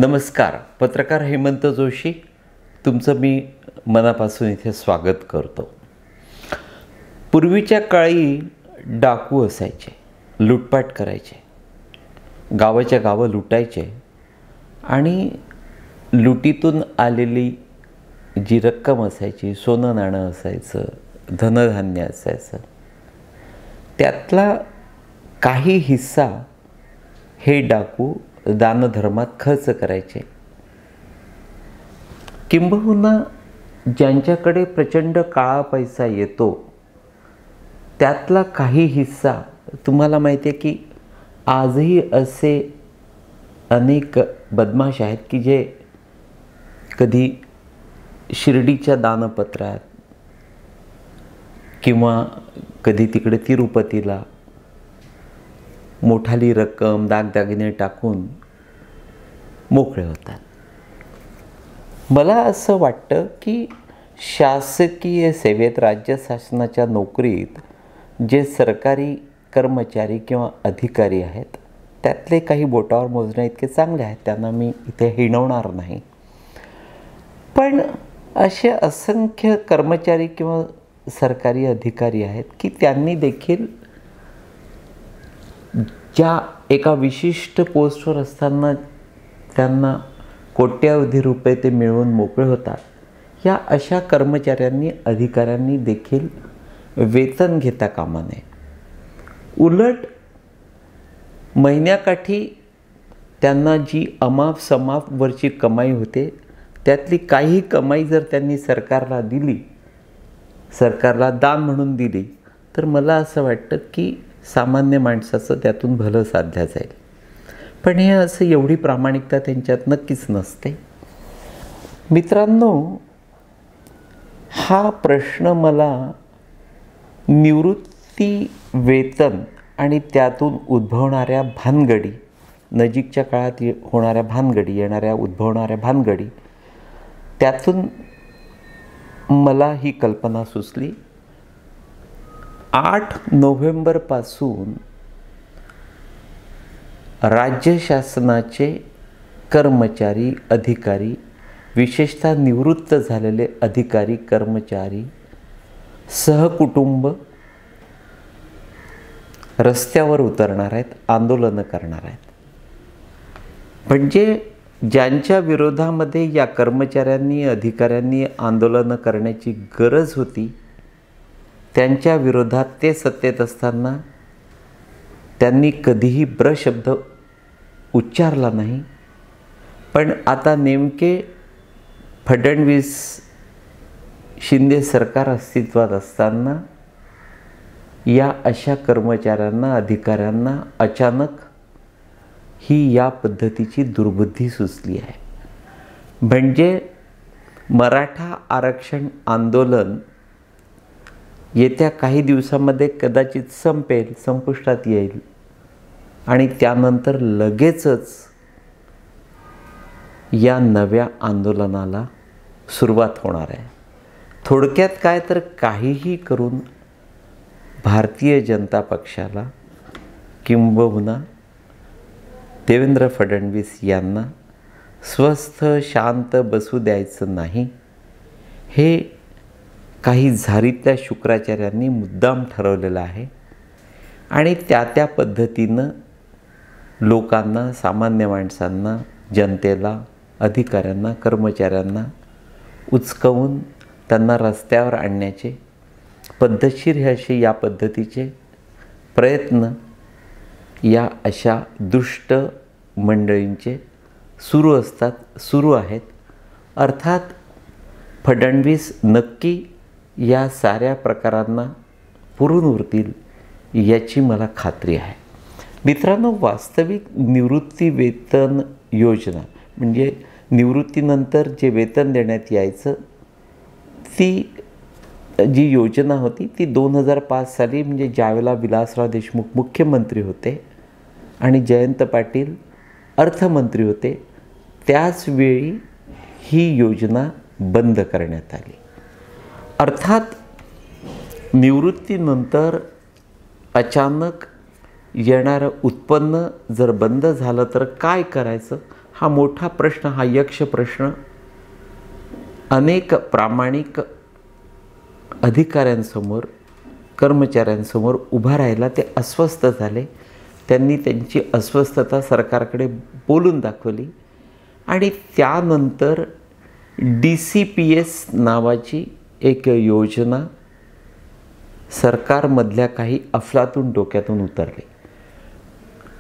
नमस्कार. पत्रकार हेमंत जोशी तुमचं मी मनापासून इथे स्वागत करतो. पूर्वीच्या काळी डाकू असायचे, लुटपाट करायचे, गावाच्या गावं लुटायचे आणि लुटीतून आलेली जी रक्कम असायची, सोनं नाणं असायचं, धनधान्य असायचं, त्यातला काही हिस्सा हे डाकू दानधर्मात खर्च करायचे. किंबहुना ज्यांच्याकडे प्रचंड काळा पैसा येतो त्यातला काही हिस्सा, तुम्हाला माहिती आहे की आजही असे अनेक बदमाश आहेत की जे कधी शिर्डीच्या दानपत्रात किंवा कधी तिकडे तिरुपतीला मोठाली रक्कम दागदागिने टाकून मोकळे होतात. मला असं वाटतं की शासकीय सेवेत, राज्य शासनाच्या नोकरीत जे सरकारी कर्मचारी किंवा अधिकारी आहेत त्यातले काही बोटावर मोजण्या इतके चांगले आहेत, त्यांना मी इथे हिणवणार नाही. पण असे असंख्य कर्मचारी किंवा सरकारी अधिकारी आहेत की त्यांनी देखील ज्या एका विशिष्ट पोस्टवर असताना त्यांना कोट्यावधी रुपये ते मिळवून मोकळे होतात, या अशा कर्मचाऱ्यांनी, अधिकाऱ्यांनी देखील वेतन घेता कामा नये. उलट महिन्याकाठी त्यांना जी अमाप समाप वरची कमाई होते त्यातली काही कमाई जर त्यांनी सरकारला दिली, सरकारला दान म्हणून दिली, तर मला असं वाटतं की सामान्य माणसाचं त्यातून भलं साध्य जाईल. पण हे असं एवढी प्रामाणिकता त्यांच्यात नक्कीच नसते. मित्रांनो, हा प्रश्न मला निवृत्ती वेतन आणि त्यातून उद्भवणाऱ्या भानगडी, नजीकच्या काळात होणाऱ्या भानगडी, उद्भवणाऱ्या भानगडी, त्यातून मला ही कल्पना सुचली. 8 नोव्हेंबरपासून राज्य शासनाचे कर्मचारी, अधिकारी, विशेषतः निवृत्त झालेले अधिकारी, कर्मचारी, सहकुटुंब रस्त्यावर उतरणार आहेत, आंदोलनं करणार आहेत. म्हणजे ज्यांच्या विरोधामध्ये या कर्मचाऱ्यांनी, अधिकाऱ्यांनी आंदोलनं करण्याची गरज होती, त्यांच्या विरोधात ते सत्तेत असताना त्यांनी कधीही ब्रशब्द उच्चारला नाही. पण आता नेमके फडणवीस शिंदे सरकार अस्तित्वात असताना या अशा कर्मचाऱ्यांना, अधिकाऱ्यांना अचानक ही या पद्धतीची दुर्बुद्धी सुचली आहे. म्हणजे मराठा आरक्षण आंदोलन येत्या काही दिवसामध्ये कदाचित संपेल, संपुष्टात येईल आणि त्यानंतर लगेचच या नव्या आंदोलनाला सुरुवात होणार आहे. थोडक्यात काय तर काहीही करून भारतीय जनता पक्षाला किंबहुना देवेंद्र फडणवीस यांना स्वस्थ शांत बसू द्यायचं नाही, हे काही झारीतल्या शुक्राचार्यांनी मुद्दाम ठरवलेलं आहे. आणि त्या पद्धतीनं लोकांना, सामान्य माणसांना, जनतेला, अधिकाऱ्यांना, कर्मचाऱ्यांना उचकवून त्यांना रस्त्यावर आणण्याचे पद्धतशीर हे असे या पद्धतीचे प्रयत्न या अशा दुष्ट मंडळींचे सुरू असतात, सुरू आहेत. अर्थात फडणवीस नक्की या साऱ्या प्रकारांना पुरून उरतील याची मला खात्री आहे. मित्रांनो, वास्तविक निवृत्ती वेतन योजना म्हणजे निवृत्तीनंतर जे वेतन देण्यात यायचं, ती जी योजना होती ती 2005 साली, म्हणजे ज्यावेळेला विलासराव देशमुख मुख्यमंत्री होते आणि जयंत पाटील अर्थमंत्री होते, त्याच वेळी ही योजना बंद करण्यात आली. अर्थात निवृत्तीनंतर अचानक येणारं उत्पन्न जर बंद झालं तर काय करायचं, हा मोठा प्रश्न, हा यक्ष प्रश्न अनेक प्रामाणिक अधिकाऱ्यांसमोर, कर्मचाऱ्यांसमोर उभा राहिला. ते अस्वस्थ झाले. त्यांनी त्यांची अस्वस्थता सरकारकडे बोलून दाखवली आणि त्यानंतर DCPS नावाची एक योजना सरकारमधल्या काही अफलातून डोक्यातून उतरली.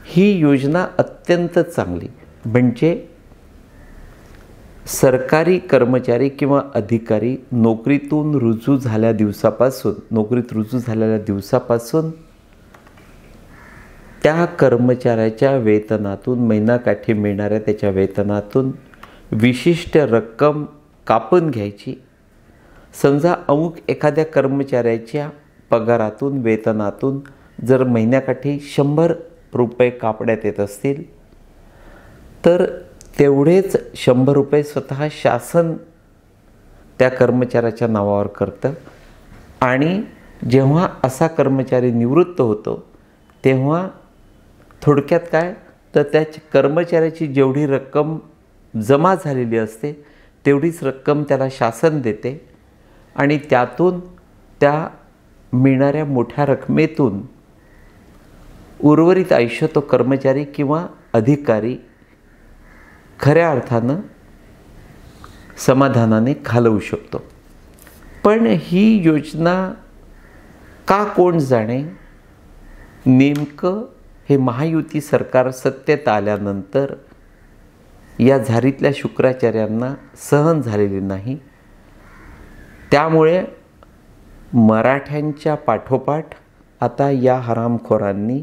ही योजना अत्यंत चांगली, म्हणजे सरकारी कर्मचारी किंवा अधिकारी नोकरीत रुजू झालेल्या दिवसापासून त्या कर्मचाऱ्याच्या वेतनातून, महिनाकाठी मिळणाऱ्या त्याच्या वेतनातून विशिष्ट रक्कम कापून घ्यायची. समजा अमुक एखाद्या कर्मचाऱ्याच्या पगारातून, वेतनातून जर महिन्याकाठी 100 रुपये कापण्यात येत असतील, तर तेवढेच 100 रुपये स्वतः शासन त्या कर्मचाऱ्याच्या नावावर करतं. आणि जेव्हा असा कर्मचारी निवृत्त होतो तेव्हा थोडक्यात काय, तर त्या कर्मचाऱ्याची जेवढी रक्कम जमा झालेली असते तेवढीच रक्कम त्याला शासन देते आणि त्यातून, त्या मिळणाऱ्या मोठ्या रकमेतून उर्वरित आयुष्य तो कर्मचारी किंवा अधिकारी खऱ्या अर्थानं समाधानाने घालवू शकतो. पण ही योजना का कोण जाणे, नेमकं हे महायुती सरकार सत्तेत आल्यानंतर या झारीतल्या शुक्राचार्यांना सहन झालेले नाही. त्यामुळे मराठ्यांच्या पाठोपाठ आता या हरामखोरांनी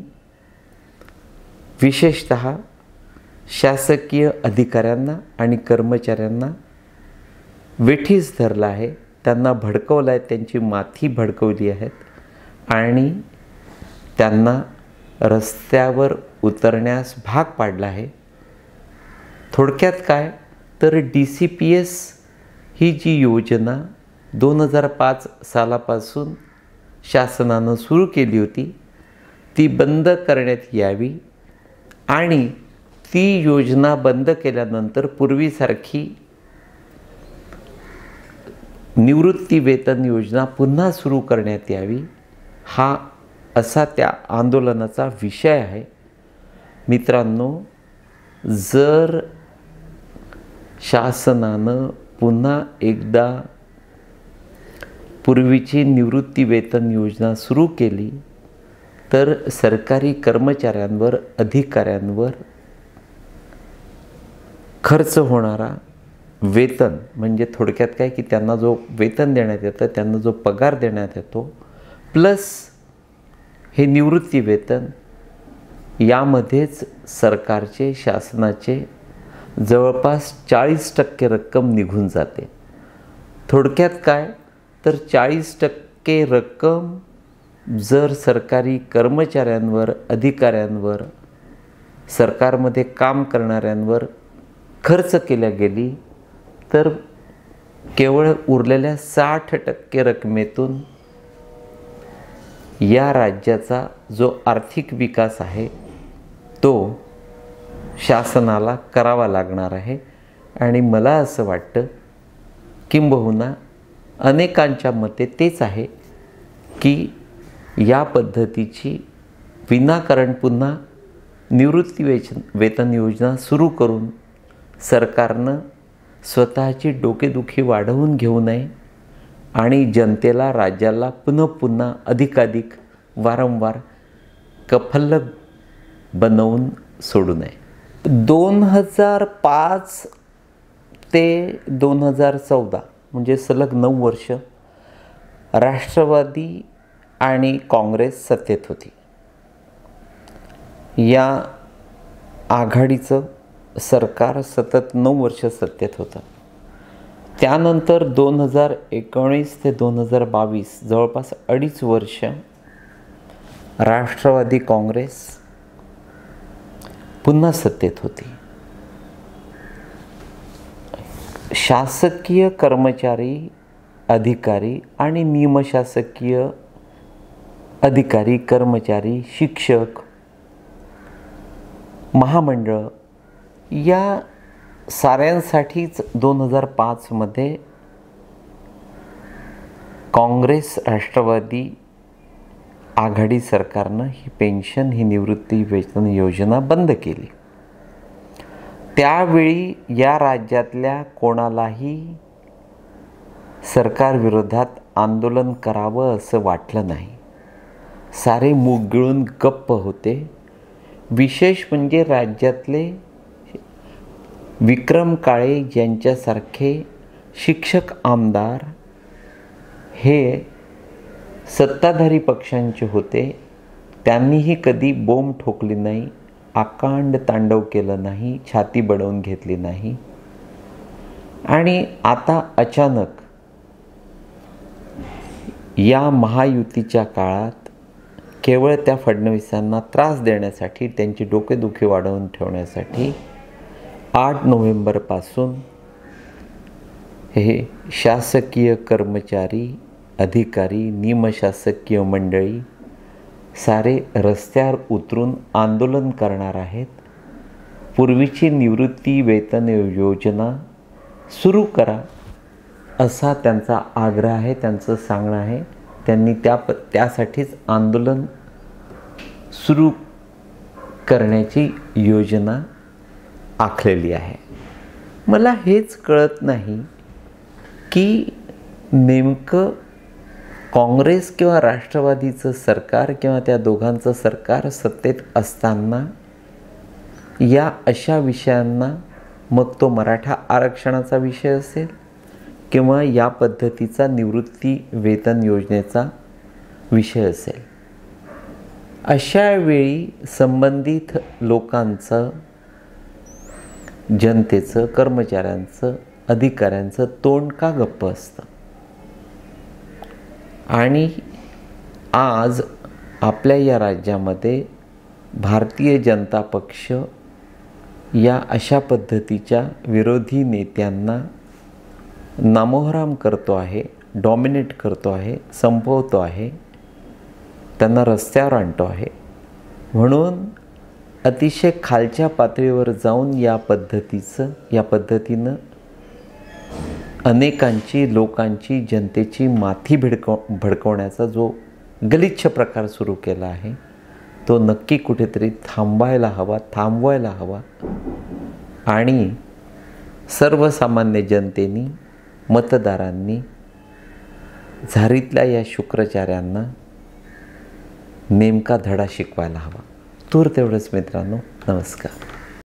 विशेषतः शासकीय अधिकाऱ्यांना आणि कर्मचाऱ्यांना वेठीस धरलं आहे. त्यांना भडकवलं आहे, त्यांची माथी भडकवली आहेत आणि त्यांना रस्त्यावर उतरण्यास भाग पाडलं आहे. थोडक्यात काय, तर DCPS ही जी योजना 2005 सालापासून शासनानं सुरू केली होती ती बंद करण्यात यावी आणि ती योजना बंद केल्यानंतर पूर्वीसारखी निवृत्ती वेतन योजना पुन्हा सुरू करण्यात यावी, हा असा त्या आंदोलनाचा विषय आहे. मित्रांनो, जर शासनानं पुन्हा एकदा पूर्वीची निवृत्ती वेतन योजना सुरू केली तर सरकारी कर्मचाऱ्यांवर, अधिकाऱ्यांवर खर्च होणारा वेतन, म्हणजे थोडक्यात काय की त्यांना जो वेतन देण्यात येतं, त्यांना जो पगार देण्यात येतो, प्लस हे निवृत्ती वेतन, यामध्येच सरकारचे, शासनाचे जवळपास 40% रक्कम निघून जाते. थोडक्यात काय, तर 40% रक्कम जर सरकारी कर्मचाऱ्यांवर, अधिकाऱ्यांवर, सरकारमध्ये काम करणाऱ्यांवर खर्च केल्या गेली तर केवळ उरलेल्या 60% रकमेतून या राज्याचा जो आर्थिक विकास आहे तो शासनाला करावा लागणार आहे. आणि मला असं वाटतं, किंबहुना अनेकांच्या मते तेच आहे, की या पद्धतीची विनाकारण पुन्हा निवृत्ती वेतन योजना सुरू करून सरकारनं स्वतःची डोकेदुखी वाढवून घेऊ नये आणि जनतेला, राज्याला पुन्हा अधिकाधिक वारंवार कफल्ल बनवून सोडू नये. 2005 ते 2014 म्हणजे सलग 9 वर्ष राष्ट्रवादी आणि काँग्रेस सत्तेत होती. या आघाडीचं सरकार सतत 9 वर्ष सत्तेत होतं. त्यानंतर 2019 ते 2022 जवळपास 2.5 वर्ष राष्ट्रवादी काँग्रेस पुन्हा सत्तेत होती. शासकीय कर्मचारी, अधिकारी आणि निमशासकीय अधिकारी, कर्मचारी, शिक्षक, महामंडळ या साऱ्यांसाठीच 2005मध्ये काँग्रेस राष्ट्रवादी आघाडी सरकारनं ही पेन्शन, ही निवृत्ती वेतन योजना बंद केली. त्यावेळी या राज्यातल्या कोणालाही सरकारविरोधात आंदोलन करावं असं वाटलं नाही. सारे मूग गिळून गप्प होते. विशेष म्हणजे राज्यातले विक्रम काळे यांच्यासारखे शिक्षक आमदार हे सत्ताधारी पक्षांचे होते. त्यांनीही कधी बोंब ठोकली नाही, आकांड तांडव केलं नाही, छाती बडवून घेतली नाही. आणि आता अचानक या महायुतीच्या काळात केवळ त्या फडणवीसांना त्रास देण्यासाठी, त्यांची डोकेदुखी वाढवून ठेवण्यासाठी 8 नोव्हेंबरपासून हे शासकीय कर्मचारी, अधिकारी, निमशासकीय मंडळी सारे रस्त्यावर उतरून आंदोलन करणार आहेत. पूर्वीची निवृत्ती वेतन योजना सुरू करा असा त्यांचा आग्रह आहे, त्यांचं सांगणं आहे. त्यांनी त्यासाठीच आंदोलन सुरू करण्याची योजना आखलेली आहे. मला हेच कळत नाही की नेमकं काँग्रेस किंवा राष्ट्रवादीचं सरकार किंवा त्या दोघांचं सरकार सत्तेत असताना या अशा विषयांना, मग तो मराठा आरक्षणाचा विषय असेल किंवा या पद्धतीचा निवृत्ती वेतन योजनेचा विषय असेल, अशा वेळी संबंधित लोकांचं, जनतेचं, कर्मचाऱ्यांचं, अधिकाऱ्यांचं तोंड का गप्प असतं? आणि आज आपल्या या राज्यामध्ये भारतीय जनता पक्ष या अशा पद्धतीच्या विरोधी नेत्यांना नामोहराम करतो आहे, डॉमिनेट करतो आहे, संपवतो आहे, त्यांना रस्त्यावर आणतो आहे. म्हणून अतिशय खालच्या पातळीवर जाऊन या पद्धतीनं अनेकांची, लोकांची, जनतेची माथी भडकवण्याचा जो गलिच्छ प्रकार सुरू केला आहे तो नक्की कुठेतरी थांबवायला हवा. आणि सर्वसामान्य जनतेनी, मतदारांनी झारीतल्या या शुक्राचार्यांना नेमका धडा शिकवायला हवा. तूर तेवढंच मित्रांनो. नमस्कार.